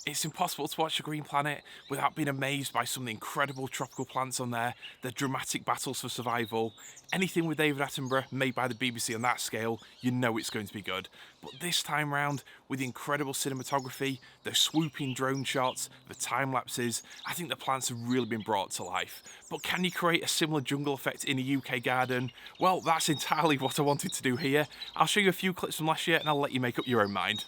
It's impossible to watch a green planet without being amazed by some of the incredible tropical plants on there, their dramatic battles for survival. Anything with David Attenborough made by the BBC on that scale, you know it's going to be good. But this time round, with the incredible cinematography, the swooping drone shots, the time lapses, I think the plants have really been brought to life. But can you create a similar jungle effect in a UK garden? Well, that's entirely what I wanted to do here. I'll show you a few clips from last year and I'll let you make up your own mind.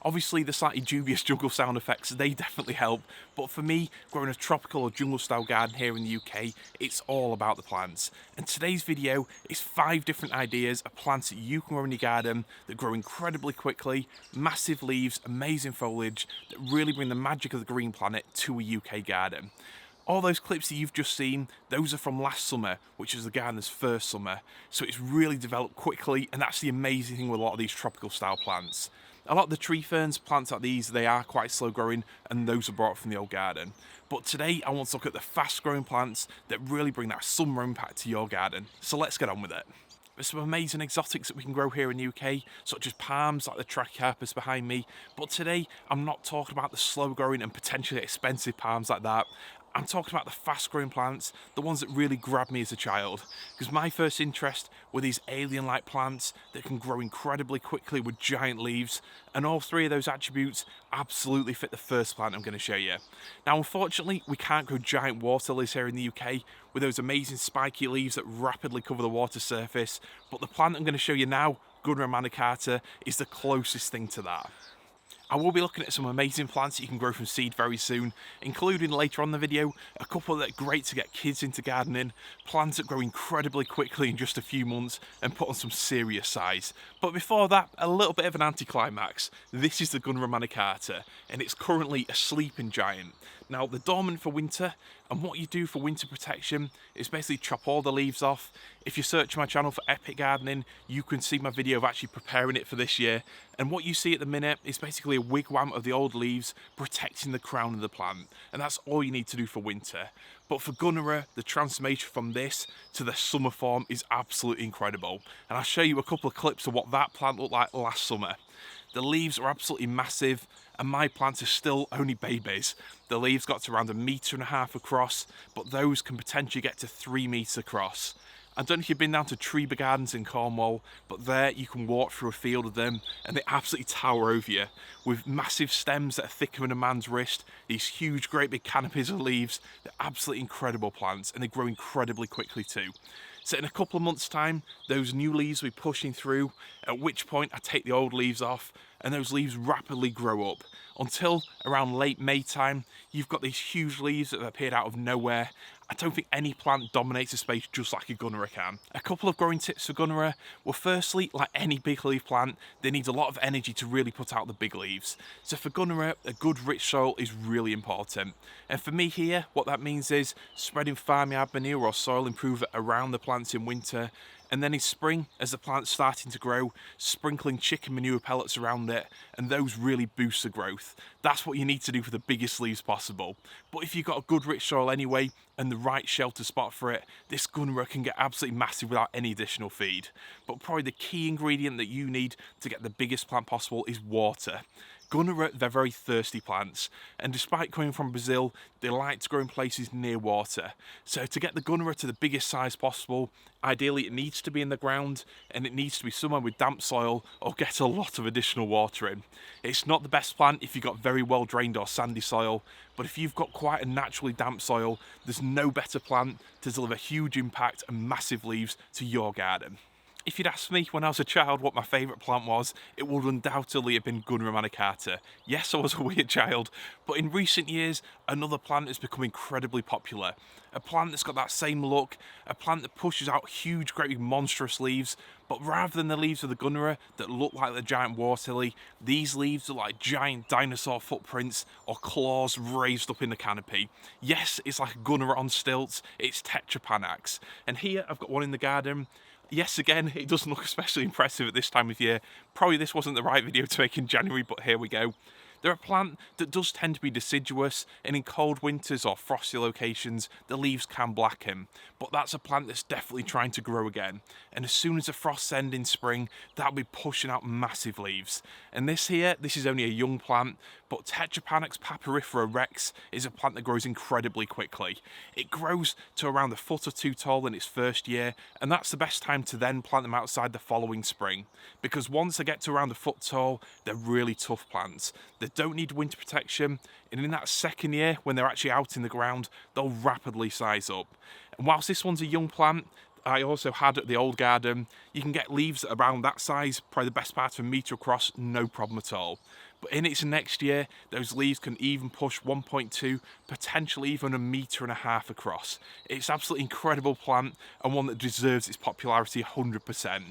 Obviously, the slightly dubious jungle sound effects, they definitely help, but for me, growing a tropical or jungle style garden here in the UK, it's all about the plants. And today's video is 5 different ideas of plants that you can grow in your garden that grow incredibly quickly, massive leaves, amazing foliage, that really bring the magic of the green planet to a UK garden. All those clips that you've just seen, those are from last summer, which is the gardener's first summer, so it's really developed quickly, and that's the amazing thing with a lot of these tropical style plants. A lot of the tree ferns, plants like these, they are quite slow growing, and those are brought from the old garden. But today I want to look at the fast growing plants that really bring that summer impact to your garden. So let's get on with it. There's some amazing exotics that we can grow here in the UK, such as palms like the Trachycarpus behind me, but today I'm not talking about the slow growing and potentially expensive palms like that. I'm talking about the fast growing plants, the ones that really grabbed me as a child, because my first interest were these alien-like plants that can grow incredibly quickly with giant leaves, and all 3 of those attributes absolutely fit the first plant I'm going to show you. Now unfortunately we can't grow giant water lilies here in the UK with those amazing spiky leaves that rapidly cover the water surface, but the plant I'm going to show you now, Gunnera manicata, is the closest thing to that. I will be looking at some amazing plants that you can grow from seed very soon, including later on in the video a couple that are great to get kids into gardening, plants that grow incredibly quickly in just a few months and put on some serious size. But before that, a little bit of an anticlimax. This is the Gunnera manicata, and it's currently a sleeping giant. Now they're dormant for winter, and what you do for winter protection is basically chop all the leaves off. If you search my channel for epic gardening, you can see my video of actually preparing it for this year, and what you see at the minute is basically a wigwam of the old leaves protecting the crown of the plant, and that's all you need to do for winter. But for Gunnera, the transformation from this to the summer form is absolutely incredible, and I'll show you a couple of clips of what that plant looked like last summer. The leaves are absolutely massive, and my plants are still only babies. The leaves got to around 1.5 meters across, but those can potentially get to 3 meters across. I don't know if you've been down to Treby Gardens in Cornwall, but there you can walk through a field of them and they absolutely tower over you. With massive stems that are thicker than a man's wrist, these huge great big canopies of leaves, they're absolutely incredible plants and they grow incredibly quickly too. So in a couple of months time, those new leaves will be pushing through, at which point I take the old leaves off and those leaves rapidly grow up. Until around late May time, you've got these huge leaves that have appeared out of nowhere. I don't think any plant dominates a space just like a Gunnera can. A couple of growing tips for Gunnera. Well, firstly, like any big leaf plant, they need a lot of energy to really put out the big leaves. So for Gunnera, a good rich soil is really important. And for me here, what that means is spreading farmyard manure or soil improver around the plants in winter, and then in spring, as the plant's starting to grow, sprinkling chicken manure pellets around it, and those really boost the growth. That's what you need to do for the biggest leaves possible. But if you've got a good rich soil anyway, and the right shelter spot for it, this Gunnera can get absolutely massive without any additional feed. But probably the key ingredient that you need to get the biggest plant possible is water. Gunnera, they're very thirsty plants, and despite coming from Brazil, they like to grow in places near water. So to get the Gunnera to the biggest size possible, ideally it needs to be in the ground, and it needs to be somewhere with damp soil or get a lot of additional water in. It's not the best plant if you've got very well drained or sandy soil, but if you've got quite a naturally damp soil, there's no better plant to deliver huge impact and massive leaves to your garden. If you'd asked me when I was a child what my favourite plant was, it would undoubtedly have been Gunnera manicata. Yes, I was a weird child, but in recent years, another plant has become incredibly popular. A plant that's got that same look, a plant that pushes out huge, great big monstrous leaves, but rather than the leaves of the Gunnera that look like the giant water lily, these leaves are like giant dinosaur footprints or claws raised up in the canopy. Yes, it's like a Gunnera on stilts, it's Tetrapanax. And here I've got one in the garden. Yes, again, it doesn't look especially impressive at this time of year. Probably this wasn't the right video to make in January, but here we go. They're a plant that does tend to be deciduous, and in cold winters or frosty locations, the leaves can blacken. But that's a plant that's definitely trying to grow again. And as soon as the frosts end in spring, that'll be pushing out massive leaves. And this is only a young plant, but Tetrapanax Papyrifera Rex is a plant that grows incredibly quickly. It grows to around a foot or two tall in its first year, and that's the best time to then plant them outside the following spring. Because once they get to around a foot tall, they're really tough plants. They don't need winter protection, and in that second year, when they're actually out in the ground, they'll rapidly size up. And whilst this one's a young plant, I also had at the old garden, you can get leaves around that size, probably the best part of a metre across, no problem at all. But in its next year, those leaves can even push 1.2, potentially even 1.5 metres across. It's an absolutely incredible plant and one that deserves its popularity 100%.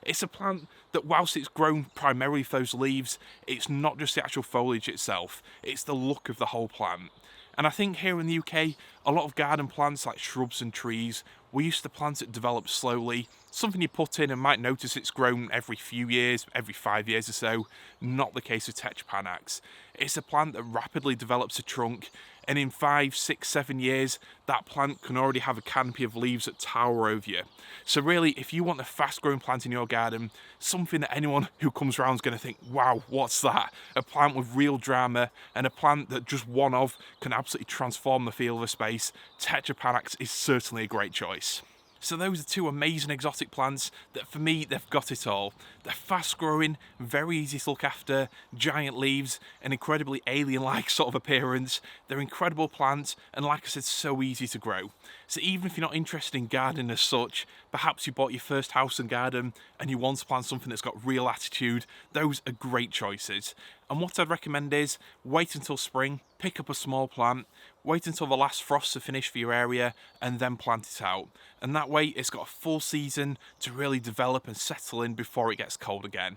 It's a plant that whilst it's grown primarily for those leaves, it's not just the actual foliage itself, it's the look of the whole plant. And I think here in the UK, a lot of garden plants like shrubs and trees, we used to plant it develop slowly, something you put in and might notice it's grown every few years, every 5 years or so. Not the case with Tetrapanax. It's a plant that rapidly develops a trunk, and in 5, 6, 7 years, that plant can already have a canopy of leaves that tower over you. So really, if you want a fast-growing plant in your garden, something that anyone who comes around is going to think, wow, what's that? A plant with real drama, and a plant that just one of can absolutely transform the feel of a space, Tetrapanax is certainly a great choice. So those are two amazing exotic plants that for me, they've got it all. They're fast growing, very easy to look after, giant leaves, an incredibly alien-like sort of appearance. They're incredible plants, and like I said, so easy to grow. So even if you're not interested in gardening as such, perhaps you bought your first house and garden and you want to plant something that's got real attitude, those are great choices. And what I'd recommend is wait until spring, pick up a small plant, wait until the last frosts are finished for your area, and then plant it out. And that way it's got a full season to really develop and settle in before it gets cold again.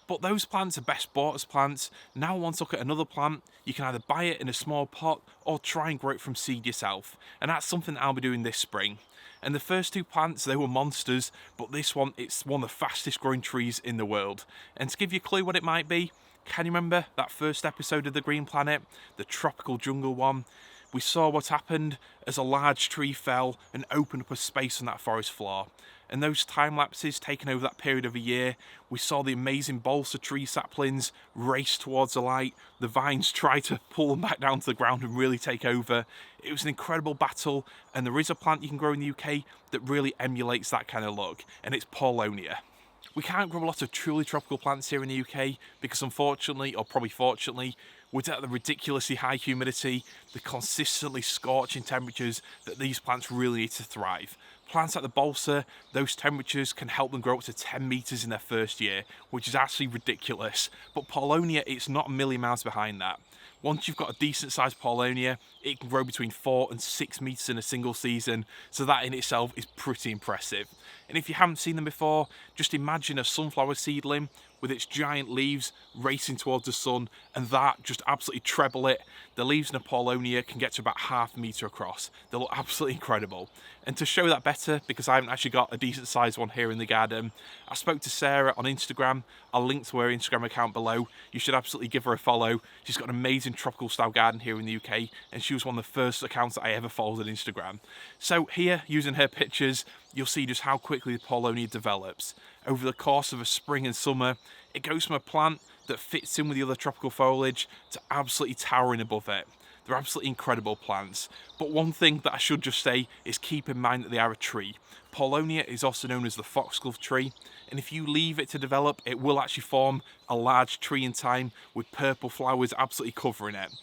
But those plants are best bought as plants. Now once look at another plant, you can either buy it in a small pot or try and grow it from seed yourself. And that's something that I'll be doing this spring. And the first two plants, they were monsters, but this one, it's one of the fastest growing trees in the world. And to give you a clue what it might be, can you remember that first episode of The Green Planet, the tropical jungle one? We saw what happened as a large tree fell and opened up a space on that forest floor. And those time lapses taken over that period of a year, we saw the amazing balsa tree saplings race towards the light, the vines try to pull them back down to the ground and really take over. It was an incredible battle, and there is a plant you can grow in the UK that really emulates that kind of look, and it's Paulownia. We can't grow a lot of truly tropical plants here in the UK because unfortunately, or probably fortunately, without the ridiculously high humidity, the consistently scorching temperatures that these plants really need to thrive. Plants like the balsa, those temperatures can help them grow up to 10 metres in their first year, which is actually ridiculous. But Paulownia, it's not a million miles behind that. Once you've got a decent sized Paulownia, it can grow between 4 and 6 metres in a single season, so that in itself is pretty impressive. And if you haven't seen them before, just imagine a sunflower seedling with its giant leaves racing towards the sun, and that just absolutely treble it. The leaves in a Paulownia can get to about 1/2 metre across. They look absolutely incredible. And to show that better, because I haven't actually got a decent sized one here in the garden, I spoke to Sarah on Instagram. I'll link to her Instagram account below. You should absolutely give her a follow. She's got an amazing tropical style garden here in the UK, and she was one of the first accounts that I ever followed on Instagram. So here, using her pictures, you'll see just how quickly the Paulownia develops. Over the course of a spring and summer, it goes from a plant that fits in with the other tropical foliage to absolutely towering above it. They're absolutely incredible plants. But one thing that I should just say is keep in mind that they are a tree. Paulownia is also known as the foxglove tree, and if you leave it to develop, it will actually form a large tree in time with purple flowers absolutely covering it.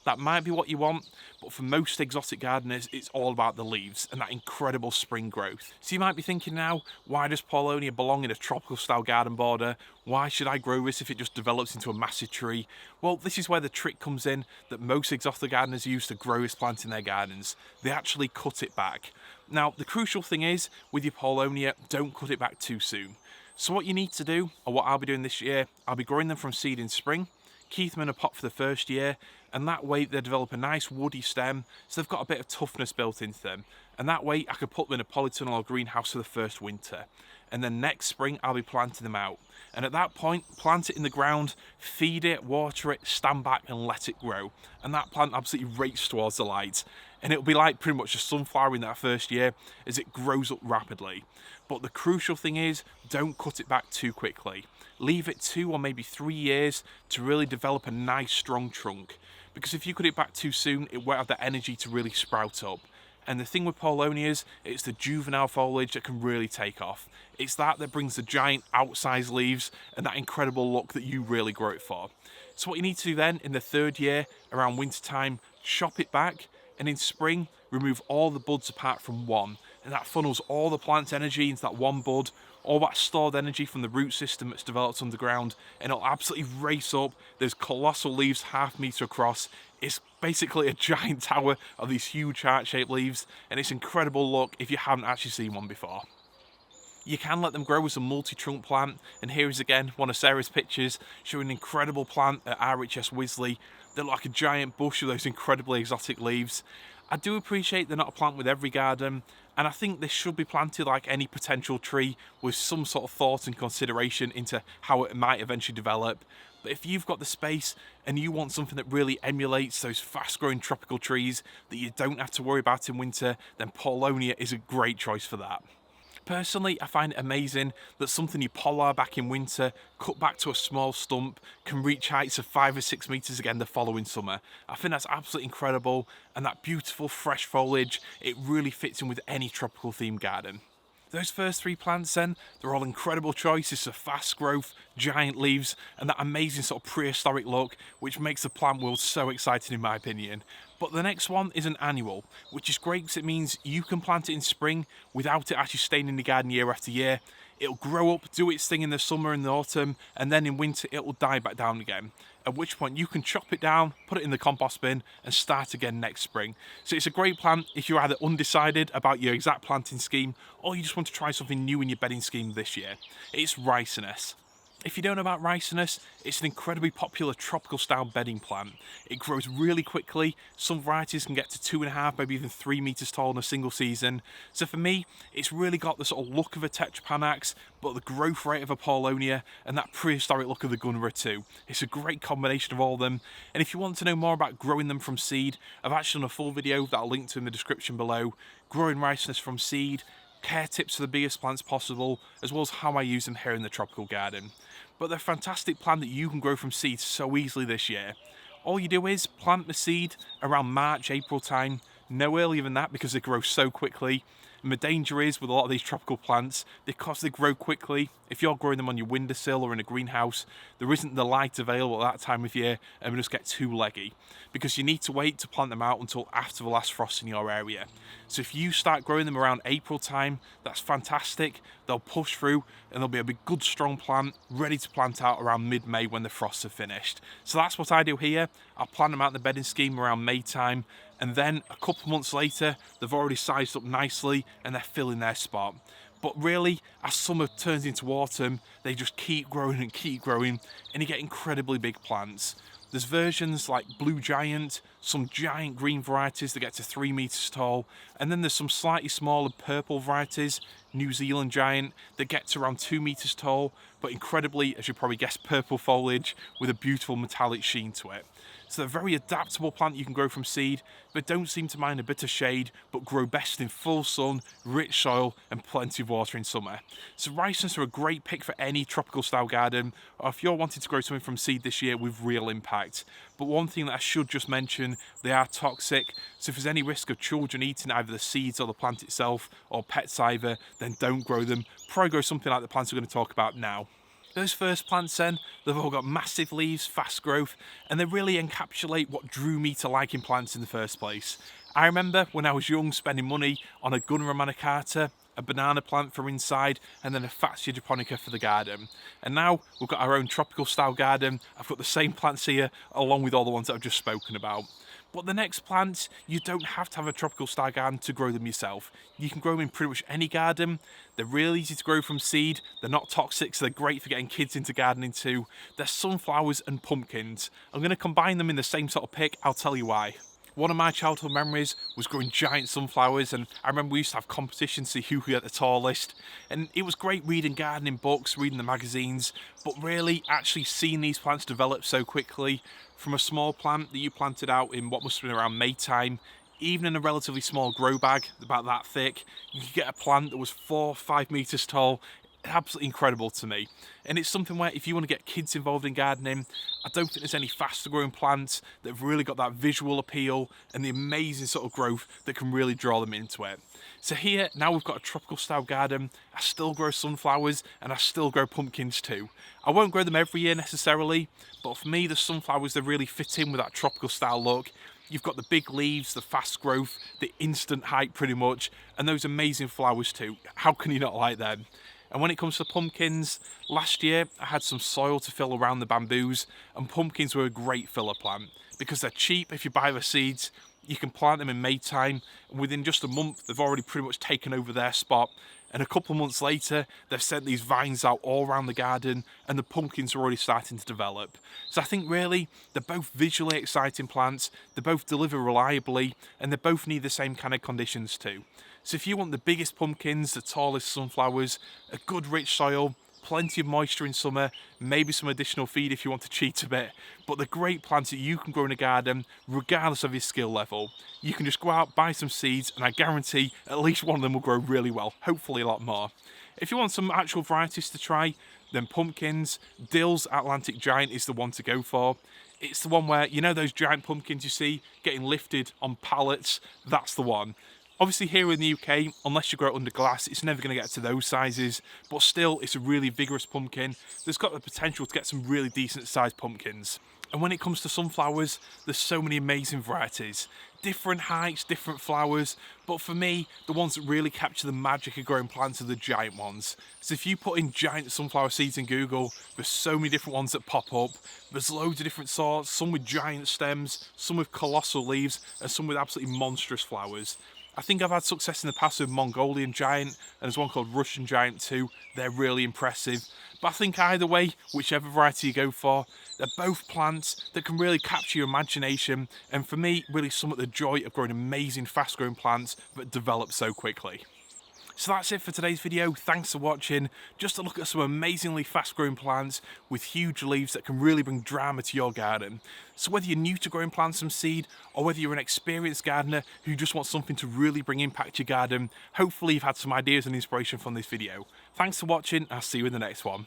That might be what you want, but for most exotic gardeners, it's all about the leaves and that incredible spring growth. So you might be thinking now, why does Paulownia belong in a tropical style garden border? Why should I grow this if it just develops into a massive tree? Well, this is where the trick comes in that most exotic gardeners use to grow this plant in their gardens. They actually cut it back. Now, the crucial thing is, with your Paulownia, don't cut it back too soon. So what you need to do, or what I'll be doing this year, I'll be growing them from seed in spring, keep them in a pot for the first year, and that way they develop a nice woody stem, so they've got a bit of toughness built into them. And that way I could put them in a polytunnel or greenhouse for the first winter. And then next spring I'll be planting them out. And at that point, plant it in the ground, feed it, water it, stand back and let it grow. And that plant absolutely races towards the light. And it'll be like pretty much a sunflower in that first year as it grows up rapidly. But the crucial thing is, don't cut it back too quickly. Leave it 2 or maybe 3 years to really develop a nice strong trunk. Because if you cut it back too soon, it won't have the energy to really sprout up. And the thing with Paulownias, it's the juvenile foliage that can really take off. It's that brings the giant outsized leaves and that incredible look that you really grow it for. So what you need to do then, in the 3rd year, around winter time, chop it back, and in spring, remove all the buds apart from one. And that funnels all the plant's energy into that one bud, all that stored energy from the root system that's developed underground, and it'll absolutely race up. There's colossal leaves half meter across. It's basically a giant tower of these huge heart-shaped leaves, and it's incredible look if you haven't actually seen one before. You can let them grow as a multi-trunk plant, and here is again one of Sarah's pictures showing an incredible plant at RHS Wisley. They're like a giant bush of those incredibly exotic leaves. I do appreciate they're not a plant with every garden, and I think they should be planted like any potential tree with some sort of thought and consideration into how it might eventually develop. But if you've got the space and you want something that really emulates those fast-growing tropical trees that you don't have to worry about in winter, then Paulownia is a great choice for that. Personally, I find it amazing that something you pollard back in winter, cut back to a small stump, can reach heights of 5 or 6 meters again the following summer. I think that's absolutely incredible, and that beautiful fresh foliage, it really fits in with any tropical themed garden. Those first 3 plants then, they're all incredible choices for fast growth, giant leaves, and that amazing sort of prehistoric look, which makes the plant world so exciting in my opinion. But the next one is an annual, which is great because it means you can plant it in spring without it actually staying in the garden year after year. It'll grow up, do its thing in the summer and the autumn, and then in winter it will die back down again. At which point you can chop it down, put it in the compost bin, and start again next spring. So it's a great plant if you're either undecided about your exact planting scheme, or you just want to try something new in your bedding scheme this year. It's Ricinus. If you don't know about Ricinus, it's an incredibly popular tropical style bedding plant. It grows really quickly. Some varieties can get to 2.5, maybe even 3 meters tall in a single season. So for me, it's really got the sort of look of a Tetrapanax, but the growth rate of a Paulownia and that prehistoric look of the Gunnera too. It's a great combination of all of them. And if you want to know more about growing them from seed, I've actually done a full video that I'll link to in the description below. Growing Ricinus from seed, care tips for the biggest plants possible, as well as how I use them here in the tropical garden. But they're a fantastic plant that you can grow from seed so easily this year. All you do is plant the seed around March, April time, no earlier than that because they grow so quickly. And the danger is with a lot of these tropical plants, because they grow quickly, if you're growing them on your windowsill or in a greenhouse, there isn't the light available at that time of year and they just get too leggy. Because you need to wait to plant them out until after the last frost in your area. So if you start growing them around April time, that's fantastic. They'll push through and they'll be a big, good, strong plant ready to plant out around mid-May when the frosts are finished. So that's what I do here. I'll plant them out in the bedding scheme around May time, and then a couple months later, they've already sized up nicely and they're filling their spot. But really, as summer turns into autumn, they just keep growing and you get incredibly big plants. There's versions like Blue Giant, some giant green varieties that get to 3 meters tall, and then there's some slightly smaller purple varieties, New Zealand Giant, that get to around 2 meters tall, but incredibly, as you probably guessed, purple foliage with a beautiful metallic sheen to it. So they're a very adaptable plant you can grow from seed, but don't seem to mind a bit of shade, but grow best in full sun, rich soil, and plenty of water in summer. So Ricinus are a great pick for any tropical style garden, or if you're wanting to grow something from seed this year with real impact. But one thing that I should just mention, they are toxic, so if there's any risk of children eating either the seeds or the plant itself, or pets either, then don't grow them. Probably grow something like the plants we're going to talk about now. Those first plants then, they've all got massive leaves, fast growth, and they really encapsulate what drew me to liking plants in the first place. I remember when I was young spending money on a Gunnera manicata, a banana plant for inside, and then a Fatsia japonica for the garden. And now we've got our own tropical style garden. I've got the same plants here along with all the ones that I've just spoken about. But the next plants, you don't have to have a tropical style garden to grow them yourself. You can grow them in pretty much any garden. They're really easy to grow from seed. They're not toxic, so they're great for getting kids into gardening too. They're sunflowers and pumpkins. I'm going to combine them in the same sort of pick. I'll tell you why. One of my childhood memories was growing giant sunflowers, and I remember we used to have competitions to see who could get the tallest. And it was great reading gardening books, reading the magazines, but really actually seeing these plants develop so quickly from a small plant that you planted out in what must have been around May time, even in a relatively small grow bag, about that thick, you could get a plant that was 4 or 5 meters tall. Absolutely incredible to me. And it's something where if you want to get kids involved in gardening, I don't think there's any faster growing plants that have really got that visual appeal and the amazing sort of growth that can really draw them into it. So here, now we've got a tropical style garden. I still grow sunflowers and I still grow pumpkins too. I won't grow them every year necessarily, but for me the sunflowers, they really fit in with that tropical style look. You've got the big leaves, the fast growth, the instant height pretty much, and those amazing flowers too. How can you not like them? And when it comes to pumpkins, last year I had some soil to fill around the bamboos, and pumpkins were a great filler plant because they're cheap if you buy the seeds. You can plant them in May time, and within just a month they've already pretty much taken over their spot, and a couple of months later they've sent these vines out all around the garden and the pumpkins are already starting to develop. So I think really they're both visually exciting plants, they both deliver reliably, and they both need the same kind of conditions too. So if you want the biggest pumpkins, the tallest sunflowers, a good rich soil, plenty of moisture in summer, maybe some additional feed if you want to cheat a bit, but they're great plants that you can grow in a garden regardless of your skill level. You can just go out, buy some seeds, and I guarantee at least one of them will grow really well, hopefully a lot more. If you want some actual varieties to try, then pumpkins, Dill's Atlantic Giant is the one to go for. It's the one where, you know those giant pumpkins you see getting lifted on pallets? That's the one. Obviously here in the UK, unless you grow it under glass, it's never going to get to those sizes, but still it's a really vigorous pumpkin that's got the potential to get some really decent sized pumpkins. And when it comes to sunflowers, there's so many amazing varieties. Different heights, different flowers, but for me, the ones that really capture the magic of growing plants are the giant ones. So if you put in giant sunflower seeds in Google, there's so many different ones that pop up. There's loads of different sorts, some with giant stems, some with colossal leaves, and some with absolutely monstrous flowers. I think I've had success in the past with Mongolian giant, and there's one called Russian giant too. They're really impressive. But I think either way, whichever variety you go for, they're both plants that can really capture your imagination, and for me, really sum up the joy of growing amazing fast growing plants that develop so quickly. So that's it for today's video. Thanks for watching. Just a look at some amazingly fast growing plants with huge leaves that can really bring drama to your garden. So whether you're new to growing plants from seed, or whether you're an experienced gardener who just wants something to really bring impact to your garden, hopefully you've had some ideas and inspiration from this video. Thanks for watching. I'll see you in the next one.